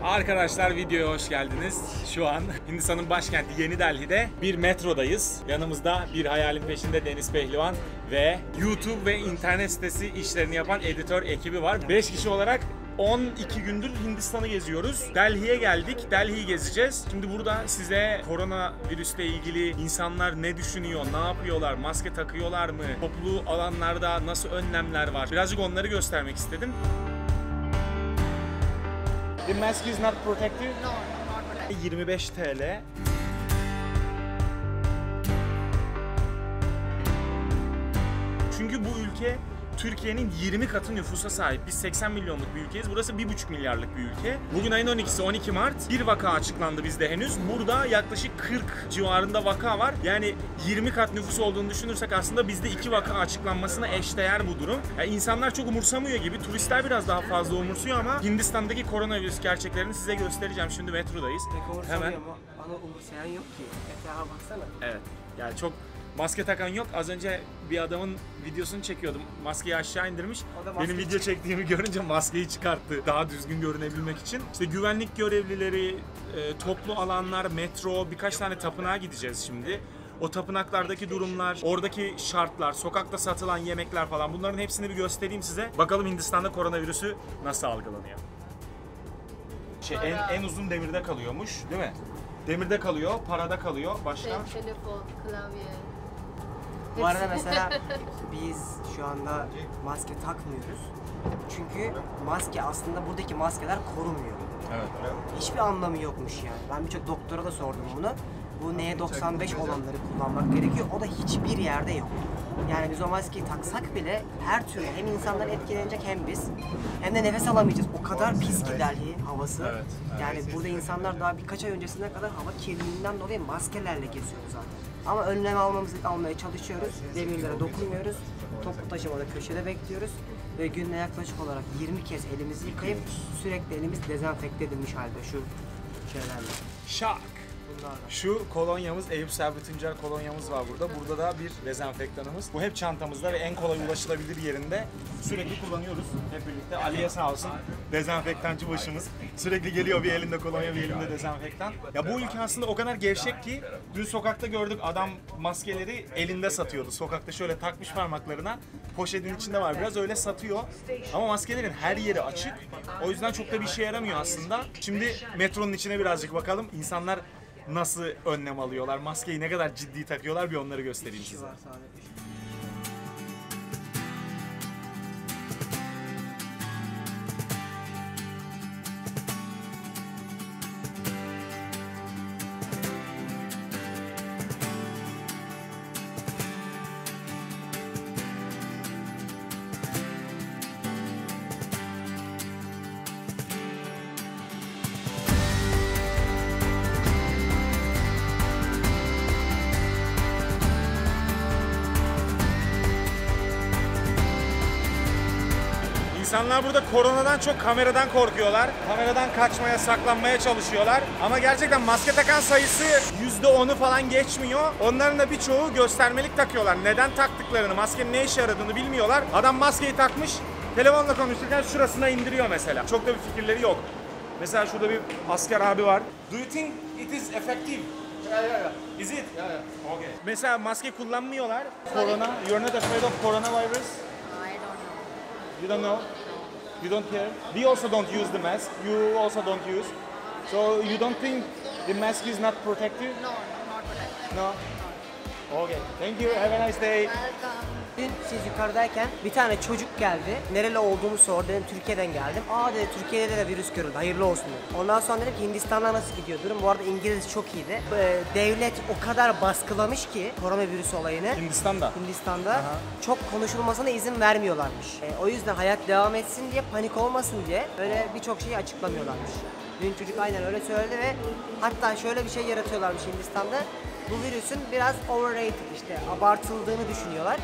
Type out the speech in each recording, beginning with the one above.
Arkadaşlar videoya hoş geldiniz. Şu an Hindistan'ın başkenti Yeni Delhi'de bir metrodayız. Yanımızda bir hayalin peşinde Deniz Pehlivan ve YouTube ve internet sitesi işlerini yapan editör ekibi var. 5 kişi olarak 12 gündür Hindistan'ı geziyoruz. Delhi'ye geldik. Delhi'yi gezeceğiz. Şimdi burada size koronavirüsle ilgili insanlar ne düşünüyor, ne yapıyorlar, maske takıyorlar mı, toplu alanlarda nasıl önlemler var, birazcık onları göstermek istedim. The mask is not protective? No, not protective. 25 TL. Çünkü bu ülke Türkiye'nin 20 katı nüfusa sahip. Biz 80 milyonluk bir ülkeyiz. Burası 1,5 milyarlık bir ülke. Bugün ayın 12'si 12 Mart. Bir vaka açıklandı bizde henüz. Burada yaklaşık 40 civarında vaka var. Yani 20 kat nüfus olduğunu düşünürsek aslında bizde 2 vaka açıklanmasına eşdeğer bu durum. Yani insanlar çok umursamıyor gibi. Turistler biraz daha fazla umursuyor ama Hindistan'daki koronavirüs gerçeklerini size göstereceğim. Şimdi metrodayız. Hemen. Ama umursayan yok ki. Etrafa baksana. Evet. Yani çok maske takan yok. Az önce bir adamın videosunu çekiyordum. Maskeyi aşağı indirmiş. Benim video çektiğimi görünce maskeyi çıkarttı. Daha düzgün görünebilmek için. İşte güvenlik görevlileri, toplu alanlar, metro, birkaç tane tapınağa gideceğiz şimdi. O tapınaklardaki durumlar, oradaki şartlar, sokakta satılan yemekler falan, bunların hepsini bir göstereyim size. Bakalım Hindistan'da koronavirüsü nasıl algılanıyor. En uzun demirde kalıyormuş, değil mi? Demirde kalıyor, parada kalıyor. Başka? Telefon, klavye. Bu arada mesela biz şu anda maske takmıyoruz. Çünkü maske aslında buradaki maskeler korumuyor. Evet. Hiçbir anlamı yokmuş yani. Ben birçok doktora da sordum bunu. Bu N95 olanları kullanmak gerekiyor. O da hiçbir yerde yok. Yani biz o maskeyi taksak bile her türlü hem insanlar etkilenecek hem biz. Hem de nefes alamayacağız. O kadar pis ki Delhi havası. Evet. Yani burada insanlar daha birkaç ay öncesine kadar hava kirliliğinden dolayı maskelerle geziyordu zaten. Ama önlem almaya çalışıyoruz. Demirlere dokunmuyoruz. Toplu taşımada köşede bekliyoruz. Ve günde yaklaşık olarak 20 kez elimizi yıkayıp sürekli elimiz dezenfekte edilmiş halde şu şeylerle. Şak! Şu kolonyamız, Eyüp Sabri Tuncer kolonyamız var burada. Burada da bir dezenfektanımız. Bu hep çantamızda ve en kolay ulaşılabilir yerinde. Sürekli kullanıyoruz hep birlikte. Aliye sağ olsun, dezenfektancı başımız. Sürekli geliyor, bir elinde kolonya, bir elinde dezenfektan. Ya bu ülke aslında o kadar gevşek ki dün sokakta gördük, adam maskeleri elinde satıyordu. Sokakta şöyle takmış parmaklarına, poşetin içinde var biraz, öyle satıyor. Ama maskelerin her yeri açık. O yüzden çok da bir işe yaramıyor aslında. Şimdi metronun içine birazcık bakalım. İnsanlar nasıl önlem alıyorlar, maskeyi ne kadar ciddi takıyorlar, bir onları göstereyim size. İnsanlar burada koronadan çok kameradan korkuyorlar. Kameradan kaçmaya, saklanmaya çalışıyorlar. Ama gerçekten maske takan sayısı %10'u falan geçmiyor. Onların da birçoğu göstermelik takıyorlar. Neden taktıklarını, maskenin ne işe yaradığını bilmiyorlar. Adam maskeyi takmış, telefonla konuşurken şurasına indiriyor mesela. Çok da bir fikirleri yok. Mesela şurada bir asker abi var. Do you think it is effective? Yeah. Is it? Yeah. Okay. Mesela maske kullanmıyorlar. Corona, you're not afraid of coronavirus? I don't know. You don't know? You don't care? We also don't use the mask. You also don't use. So you don't think the mask is not protective? No, not protective. No? Okay. Thank you. Have a nice day. Welcome. Dün siz yukarıdayken bir tane çocuk geldi. Nereli olduğumu sordu. Dedim Türkiye'den geldim. Aa dedi Türkiye'de de virüs görüldü. Hayırlı olsun dedi. Ondan sonra dedim ki Hindistan'da nasıl gidiyor durum? Bu arada İngiliz çok iyiydi. Devlet o kadar baskılamış ki koronavirüs olayını. Hindistan'da Aha. çok konuşulmasına izin vermiyorlarmış. O yüzden hayat devam etsin diye, panik olmasın diye öyle birçok şeyi açıklamıyorlarmış. Dün çocuk aynen öyle söyledi ve hatta şöyle bir şey yaratıyorlarmış Hindistan'da. Bu virüsün biraz overrated, işte abartıldığını düşünüyorlar.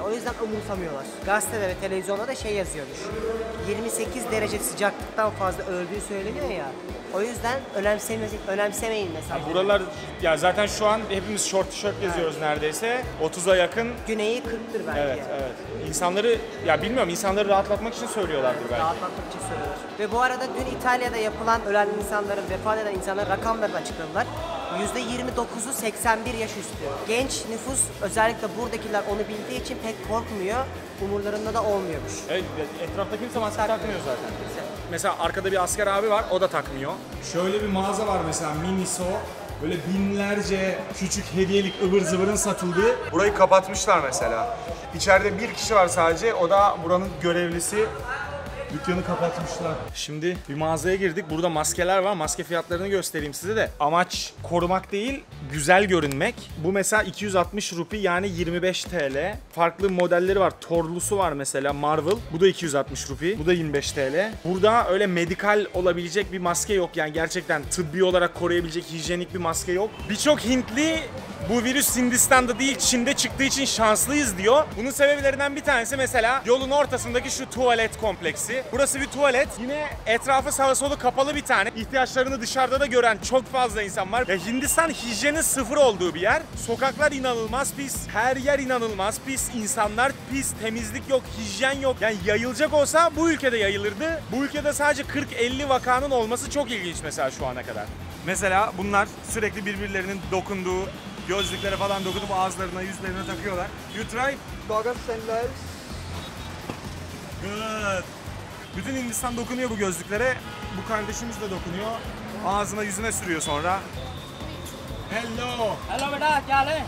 O yüzden umursamıyorlar. Gazetede ve televizyonda da şey yazıyormuş. 28 derece sıcaklıktan fazla öldüğü söyleniyor ya. O yüzden önemsemeyin mesela. Yani buralar ya zaten şu an hepimiz short tişört geziyoruz neredeyse. 30'a yakın. Güneyi 40'tır belki. Evet, yani. evet. İnsanları, ya bilmiyorum, insanları rahatlatmak için söylüyorlardır belki. Rahatlatmak için söylüyorlar. Ve bu arada dün İtalya'da yapılan ölen insanların, vefat eden insanların rakamlarını açıkladılar. %29'u 81 yaş üstü. Genç nüfus, özellikle buradakiler onu bildiği için pek korkmuyor. Umurlarında da olmuyormuş. Evet, etrafta kimse maske takmıyor zaten. Mesela arkada bir asker abi var, o da takmıyor. Şöyle bir mağaza var mesela, Miniso. Böyle binlerce küçük hediyelik ıvır zıvırın satıldığı. Burayı kapatmışlar mesela. İçeride bir kişi var sadece, o da buranın görevlisi. Dükkanı kapatmışlar. Şimdi bir mağazaya girdik. Burada maskeler var. Maske fiyatlarını göstereyim size de. Amaç korumak değil, güzel görünmek. Bu mesela 260 rupi, yani 25 TL. Farklı modelleri var. Torlusu var mesela, Marvel. Bu da 260 rupi. Bu da 25 TL. Burada öyle medikal olabilecek bir maske yok. Yani gerçekten tıbbi olarak koruyabilecek hijyenik bir maske yok. Birçok Hintli bu virüs Hindistan'da değil Çin'de çıktığı için şanslıyız diyor. Bunun sebeplerinden bir tanesi mesela yolun ortasındaki şu tuvalet kompleksi. Burası bir tuvalet. Yine etrafı sağa solu kapalı bir tane. İhtiyaçlarını dışarıda da gören çok fazla insan var. Ya Hindistan hijyenin sıfır olduğu bir yer. Sokaklar inanılmaz pis. Her yer inanılmaz pis. İnsanlar pis. Temizlik yok. Hijyen yok. Yani yayılacak olsa bu ülkede yayılırdı. Bu ülkede sadece 40-50 vakanın olması çok ilginç mesela şu ana kadar. Mesela bunlar sürekli birbirlerinin dokunduğu, gözlüklere falan dokunup ağızlarına, yüzlerine takıyorlar. You try? Goggles sandals. Good. Bütün Hindistan dokunuyor bu gözlüklere. Bu kardeşimiz de dokunuyor. Ağzına, yüzüne sürüyor sonra. Hello. Hello beta, क्या हाल है?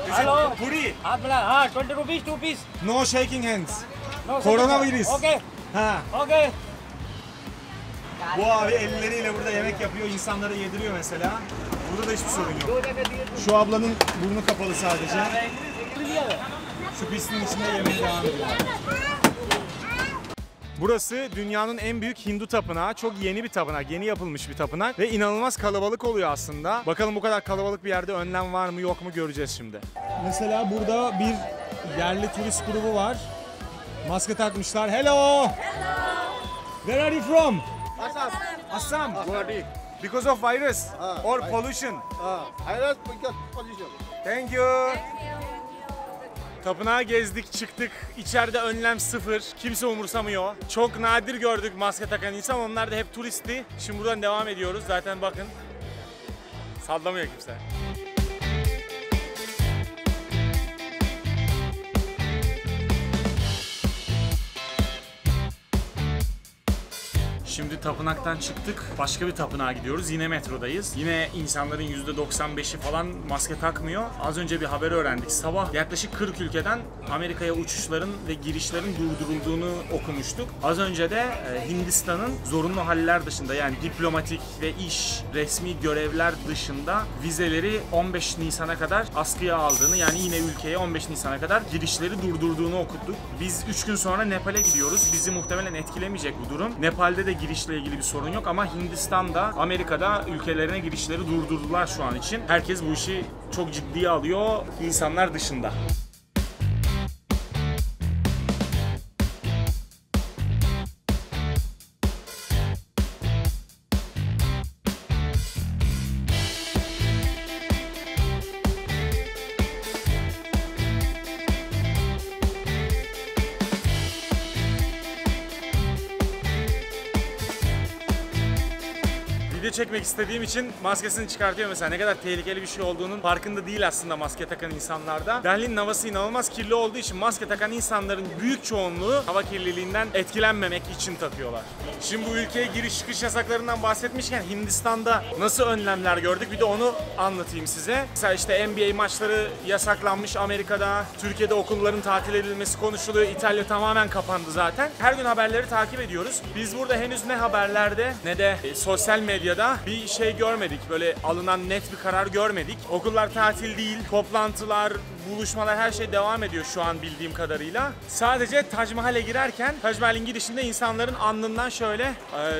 Is Hello. it puri? हाथ मिला, हाँ 20 rupees 2 piece. No shaking hands. No, Coronavirus. Okay, Ha. okay. Bu abi elleriyle burada yemek yapıyor, insanlara yediriyor mesela. Burada da hiçbir sorun yok. Şu ablanın burnu kapalı sadece. Şu pisliğin içinde yemeğe devam ediyor. Burası dünyanın en büyük Hindu tapınağı. Çok yeni bir tapınak, yeni yapılmış bir tapınak ve inanılmaz kalabalık oluyor aslında. Bakalım bu kadar kalabalık bir yerde önlem var mı yok mu göreceğiz şimdi. Mesela burada bir yerli turist grubu var. Maske takmışlar. Hello! Where are you from? Assam. Guwahati. Because of virus or right. pollution. Hayrat position. Thank you. Tapınağı gezdik, çıktık. İçeride önlem sıfır. Kimse umursamıyor. Çok nadir gördük maske takan insan. Onlar da hep turisti. Şimdi buradan devam ediyoruz. Zaten bakın. Sallamıyor kimse. Şimdi tapınaktan çıktık. Başka bir tapınağa gidiyoruz. Yine metrodayız. Yine insanların %95'i falan maske takmıyor. Az önce bir haber öğrendik. Sabah yaklaşık 40 ülkeden Amerika'ya uçuşların ve girişlerin durdurulduğunu okumuştuk. Az önce de Hindistan'ın zorunlu haller dışında, yani diplomatik ve iş, resmi görevler dışında vizeleri 15 Nisan'a kadar askıya aldığını, yani yine ülkeye 15 Nisan'a kadar girişleri durdurduğunu okuduk. Biz 3 gün sonra Nepal'e gidiyoruz. Bizi muhtemelen etkilemeyecek bu durum. Nepal'de de girişle ilgili bir sorun yok ama Hindistan'da, Amerika'da ülkelerine girişleri durdurdular şu an için. Herkes bu işi çok ciddiye alıyor, insanlar dışında. Video çekmek istediğim için maskesini çıkartıyor mesela. Ne kadar tehlikeli bir şey olduğunun farkında değil aslında maske takan insanlarda. Berlin'in havası inanılmaz kirli olduğu için maske takan insanların büyük çoğunluğu hava kirliliğinden etkilenmemek için takıyorlar. Şimdi bu ülkeye giriş çıkış yasaklarından bahsetmişken Hindistan'da nasıl önlemler gördük, bir de onu anlatayım size. Mesela işte NBA maçları yasaklanmış Amerika'da. Türkiye'de okulların tatil edilmesi konuşuluyor. İtalya tamamen kapandı zaten. Her gün haberleri takip ediyoruz. Biz burada henüz ne haberlerde ne de sosyal medyada bir şey görmedik. Böyle alınan net bir karar görmedik. Okullar tatil değil, toplantılar, buluşmalar, her şey devam ediyor şu an bildiğim kadarıyla. Sadece Taj Mahal'e girerken Taj Mahal'in girişinde insanların alnından şöyle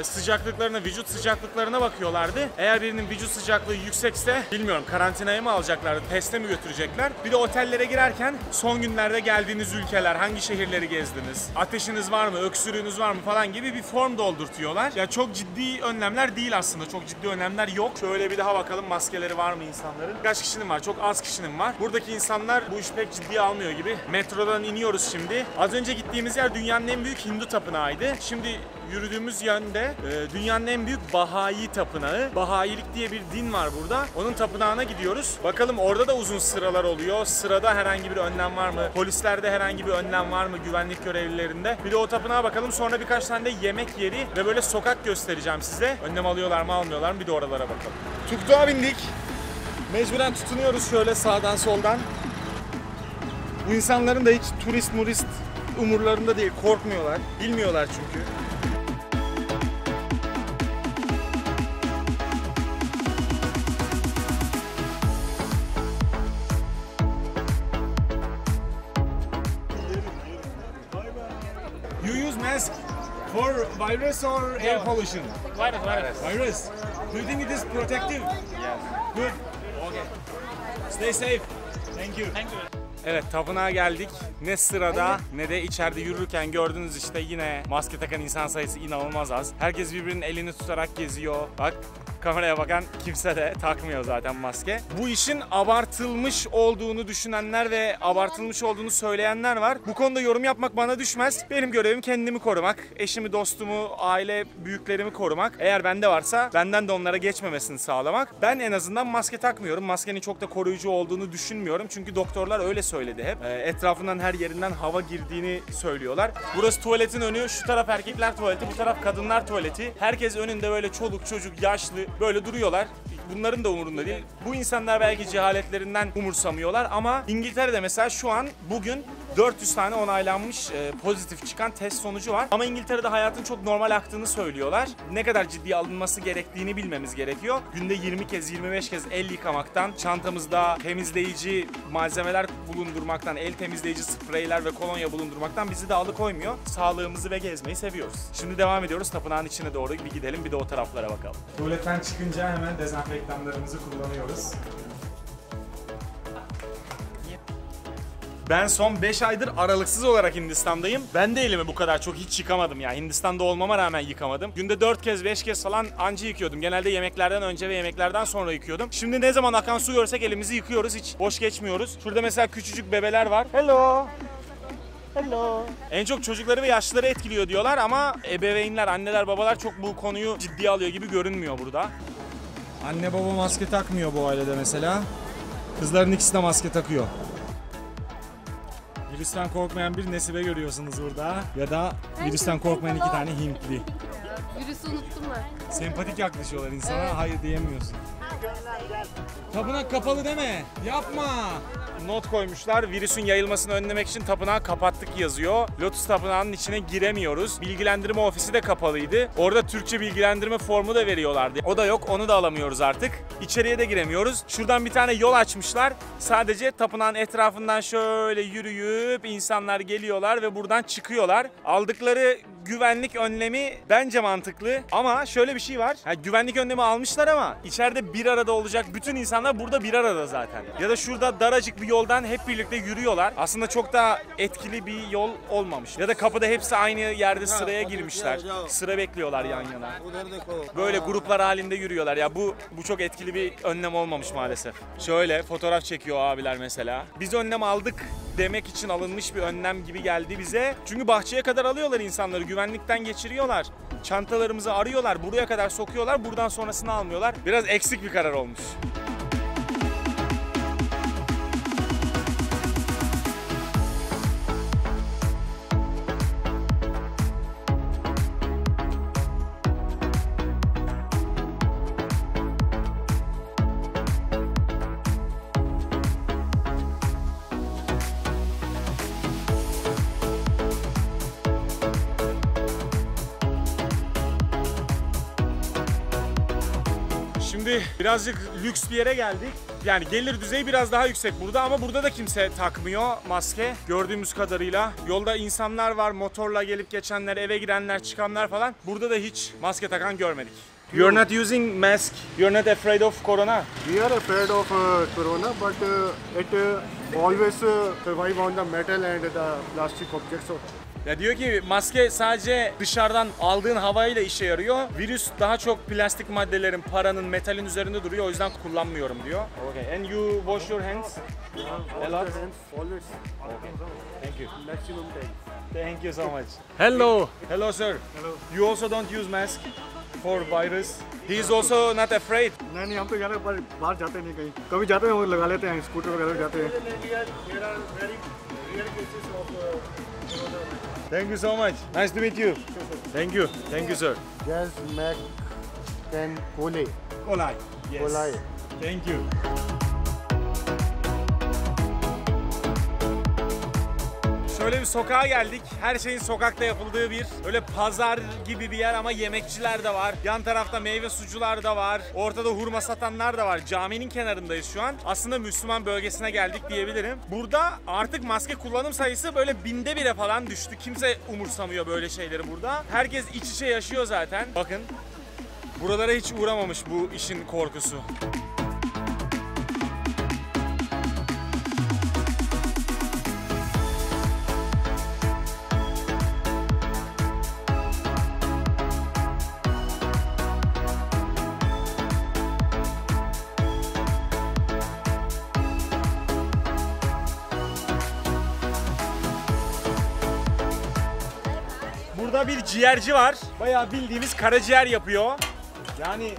sıcaklıklarına, vücut sıcaklıklarına bakıyorlardı. Eğer birinin vücut sıcaklığı yüksekse bilmiyorum karantinaya mı alacaklardı, teste mi götürecekler. Bir de otellere girerken son günlerde geldiğiniz ülkeler, hangi şehirleri gezdiniz, ateşiniz var mı, öksürüğünüz var mı falan gibi bir form doldurtuyorlar. Ya çok ciddi önlemler değil aslında, çok ciddi önlemler yok. Şöyle bir daha bakalım maskeleri var mı insanların. Kaç kişinin var? Çok az kişinin var. Buradaki insanlar insanlar bu işi pek ciddiye almıyor gibi. Metrodan iniyoruz şimdi. Az önce gittiğimiz yer dünyanın en büyük Hindu tapınağıydı. Şimdi yürüdüğümüz yönde dünyanın en büyük Bahai tapınağı. Bahailik diye bir din var burada. Onun tapınağına gidiyoruz. Bakalım orada da uzun sıralar oluyor. Sırada herhangi bir önlem var mı? Polislerde herhangi bir önlem var mı? Güvenlik görevlilerinde. Bir de o tapınağa bakalım. Sonra birkaç tane de yemek yeri ve böyle sokak göstereceğim size. Önlem alıyorlar mı almıyorlar mı? Bir de oralara bakalım. Tuktuğa bindik. Mecburen tutunuyoruz şöyle sağdan soldan. Bu insanların da hiç turist umurlarında değil. Korkmuyorlar. Bilmiyorlar çünkü. You use mask for virus or air pollution? Virus. Do you think it is protective? Yes. Good. Okay. Stay safe. Thank you. Evet, tapınağa geldik. Ne sırada ne de içeride yürürken gördünüz işte yine maske takan insan sayısı inanılmaz az. Herkes birbirinin elini tutarak geziyor. Bak, kameraya bakan kimse de takmıyor zaten maske. Bu işin abartılmış olduğunu düşünenler ve abartılmış olduğunu söyleyenler var. Bu konuda yorum yapmak bana düşmez. Benim görevim kendimi korumak. Eşimi, dostumu, aile büyüklerimi korumak. Eğer bende varsa benden de onlara geçmemesini sağlamak. Ben en azından maske takmıyorum. Maskenin çok da koruyucu olduğunu düşünmüyorum. Çünkü doktorlar öyle söyledi hep. Etrafından her yerinden hava girdiğini söylüyorlar. Burası tuvaletin önü. Şu taraf erkekler tuvaleti, bu taraf kadınlar tuvaleti. Herkes önünde böyle çoluk çocuk, yaşlı böyle duruyorlar. Bunların da umurunda değil. Bu insanlar belki cehaletlerinden umursamıyorlar ama İngiltere'de mesela şu an bugün 400 tane onaylanmış pozitif çıkan test sonucu var. Ama İngiltere'de hayatın çok normal aktığını söylüyorlar. Ne kadar ciddiye alınması gerektiğini bilmemiz gerekiyor. Günde 20 kez, 25 kez el yıkamaktan, çantamızda temizleyici malzemeler bulundurmaktan, el temizleyici spreyler ve kolonya bulundurmaktan bizi de alıkoymuyor. Sağlığımızı ve gezmeyi seviyoruz. Şimdi devam ediyoruz. Tapınağın içine doğru bir gidelim, bir de o taraflara bakalım. Tuvaletten çıkınca hemen dezenfektanlarımızı kullanıyoruz. Ben son 5 aydır aralıksız olarak Hindistan'dayım. Ben de elimi bu kadar çok hiç yıkamadım ya. Hindistan'da olmama rağmen yıkamadım. Günde 4 kez 5 kez falan anca yıkıyordum. Genelde yemeklerden önce ve yemeklerden sonra yıkıyordum. Şimdi ne zaman akan su görsek elimizi yıkıyoruz. Hiç boş geçmiyoruz. Şurada mesela küçücük bebeler var. Hello. Hello. En çok çocukları ve yaşlıları etkiliyor diyorlar ama ebeveynler, anneler, babalar çok bu konuyu ciddiye alıyor gibi görünmüyor burada. Anne baba maske takmıyor bu ailede mesela. Kızların ikisi de maske takıyor. Virüsten korkmayan bir Nesibe görüyorsunuz burada. Ya da virüsten korkmayan 2 tane Hintli. Virüsü unuttum ben. Sempatik yaklaşıyorlar insana, hayır diyemiyorsun. Tapınak kapalı deme, yapma. Not koymuşlar, virüsün yayılmasını önlemek için tapınağı kapattık yazıyor. Lotus Tapınağı'nın içine giremiyoruz. Bilgilendirme ofisi de kapalıydı. Orada Türkçe bilgilendirme formu da veriyorlardı. O da yok, onu da alamıyoruz artık. İçeriye de giremiyoruz. Şuradan bir tane yol açmışlar. Sadece tapınağın etrafından şöyle yürüyüp insanlar geliyorlar ve buradan çıkıyorlar. Aldıkları güvenlik önlemi bence mantıklı ama şöyle bir şey var. Güvenlik önlemi almışlar ama içeride bir arada olacak bütün insanlar burada bir arada zaten. Ya da şurada daracık bir yoldan hep birlikte yürüyorlar. Aslında çok da etkili bir yol olmamış. Ya da kapıda hepsi aynı yerde sıraya girmişler. Sıra bekliyorlar yan yana. Böyle gruplar halinde yürüyorlar. Ya bu çok etkili bir önlem olmamış maalesef. Şöyle fotoğraf çekiyor abiler mesela. Biz önlem aldık demek için alınmış bir önlem gibi geldi bize. Çünkü bahçeye kadar alıyorlar insanları, güvenlikten geçiriyorlar. Çantalarımızı arıyorlar, buraya kadar sokuyorlar, buradan sonrasını almıyorlar. Biraz eksik bir karar olmuş. Şimdi birazcık lüks bir yere geldik. Yani gelir düzeyi biraz daha yüksek burada ama burada da kimse takmıyor maske gördüğümüz kadarıyla. Yolda insanlar var, motorla gelip geçenler, eve girenler, çıkanlar falan. Burada da hiç maske takan görmedik. You're not using mask. You're not afraid of corona. We are afraid of corona, but it always survive on the metal and the plastic objects. Ya diyor ki maske sadece dışarıdan aldığın havayla işe yarıyor. Virüs daha çok plastik maddelerin, paranın, metalin üzerinde duruyor. O yüzden kullanmıyorum diyor. Okay. And you wash your hands a lot? Always. Thank you. Maximum time. Thank you so much. Hello. Hello sir. Hello. You also don't use mask for virus. He is also not afraid. नहीं हम तो जाने पर बाहर जाते नहीं कहीं कभी जाते हैं वो लगा लेते हैं स्कूटर वगैरह जाते हैं Thank you so much. Nice to meet you. Thank you. Thank you sir. गैस मैक कैन कोले Kolay. Yes. कोलाय Thank you. Şöyle bir sokağa geldik. Her şeyin sokakta yapıldığı bir öyle pazar gibi bir yer ama yemekçiler de var. Yan tarafta meyve sucular da var. Ortada hurma satanlar da var. Caminin kenarındayız şu an. Aslında Müslüman bölgesine geldik diyebilirim. Burada artık maske kullanım sayısı böyle 1/1000'e falan düştü. Kimse umursamıyor böyle şeyleri burada. Herkes iç içe yaşıyor zaten. Bakın. Buralara hiç uğramamış bu işin korkusu. Burada bir ciğerci var. Bayağı bildiğimiz karaciğer yapıyor. Yani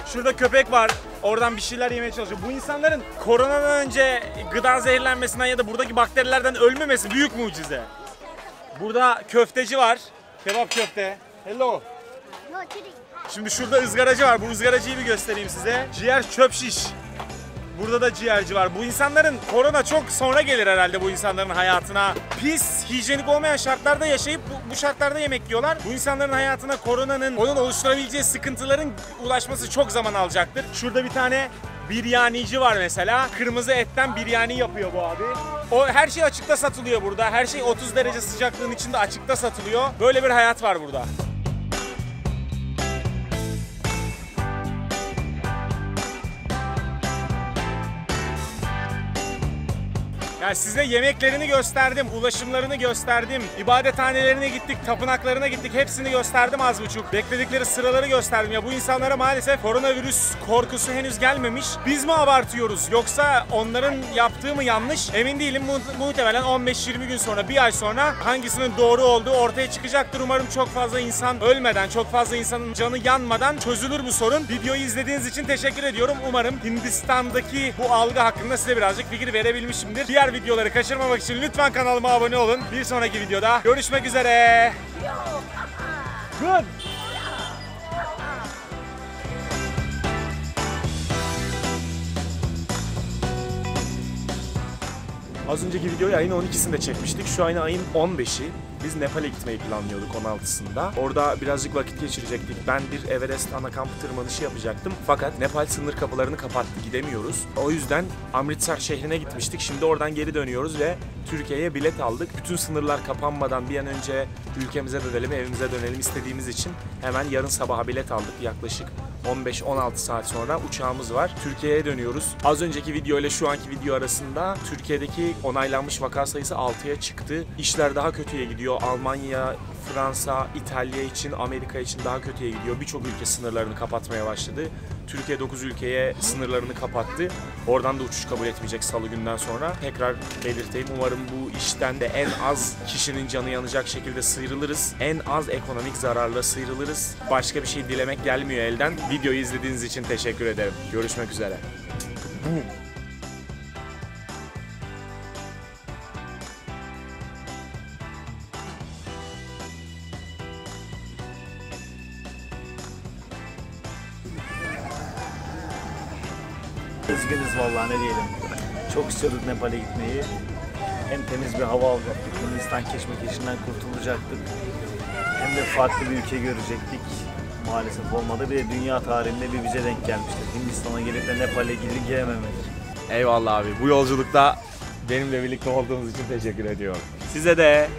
şurada köpek var. Oradan bir şeyler yemeye çalışıyor. Bu insanların koronadan önce gıda zehirlenmesinden ya da buradaki bakterilerden ölmemesi büyük mucize. Burada köfteci var. Kebap köfte. Hello. Şimdi şurada ızgaracı var. Bu ızgaracıyı bir göstereyim size. Ciğer çöp şiş. Burada da ciğerci var. Bu insanların korona çok sonra gelir herhalde bu insanların hayatına. Pis, hijyenik olmayan şartlarda yaşayıp bu şartlarda yemek yiyorlar. Bu insanların hayatına koronanın, onun oluşturabileceği sıkıntıların ulaşması çok zaman alacaktır. Şurada bir tane biryanici var mesela. Kırmızı etten biryani yapıyor bu abi. O her şey açıkta satılıyor burada. Her şey 30 derece sıcaklığın içinde açıkta satılıyor. Böyle bir hayat var burada. Yani size yemeklerini gösterdim, ulaşımlarını gösterdim, ibadethanelerine gittik, tapınaklarına gittik, hepsini gösterdim az buçuk. Bekledikleri sıraları gösterdim. Ya bu insanlara maalesef koronavirüs korkusu henüz gelmemiş. Biz mi abartıyoruz yoksa onların yaptığı mı yanlış? Emin değilim. Muhtemelen 15-20 gün sonra, bir ay sonra hangisinin doğru olduğu ortaya çıkacaktır. Umarım çok fazla insan ölmeden, çok fazla insanın canı yanmadan çözülür bu sorun. Videoyu izlediğiniz için teşekkür ediyorum. Umarım Hindistan'daki bu algı hakkında size birazcık fikir verebilmişimdir. Diğer videoları kaçırmamak için lütfen kanalıma abone olun. Bir sonraki videoda görüşmek üzere. Good. Az önceki videoyu ayın 12'sinde çekmiştik. Şu ayın 15'i. Biz Nepal'e gitmeyi planlıyorduk 16'sında. Orada birazcık vakit geçirecektik. Ben bir Everest ana kampı tırmanışı yapacaktım. Fakat Nepal sınır kapılarını kapattı. Gidemiyoruz. O yüzden Amritsar şehrine gitmiştik. Şimdi oradan geri dönüyoruz ve Türkiye'ye bilet aldık. Bütün sınırlar kapanmadan bir an önce ülkemize dönelim, evimize dönelim istediğimiz için hemen yarın sabaha bilet aldık. Yaklaşık 15-16 saat sonra uçağımız var. Türkiye'ye dönüyoruz. Az önceki video ile şu anki video arasında Türkiye'deki onaylanmış vaka sayısı 6'ya çıktı. İşler daha kötüye gidiyor. Almanya, Fransa, İtalya için, Amerika için daha kötüye gidiyor. Birçok ülke sınırlarını kapatmaya başladı. Türkiye 9 ülkeye sınırlarını kapattı. Oradan da uçuş kabul etmeyecek salı günden sonra. Tekrar belirteyim. Umarım bu işten de en az kişinin canı yanacak şekilde sıyrılırız. En az ekonomik zararla sıyrılırız. Başka bir şey dilemek gelmiyor elden. Videoyu izlediğiniz için teşekkür ederim. Görüşmek üzere. Boom. Üzgünüz vallahi ne diyelim. Çok istiyorduk Nepal'e gitmeyi. Hem temiz bir hava alacaktık, Hindistan keşmekeşinden kurtulacaktık. Hem de farklı bir ülke görecektik. Maalesef olmadı. Bir de dünya tarihinde bir bize denk gelmiştir. Hindistan'a gelip de Nepal'e gidip gelememek. Eyvallah abi. Bu yolculukta benimle birlikte olduğunuz için teşekkür ediyorum. Size de.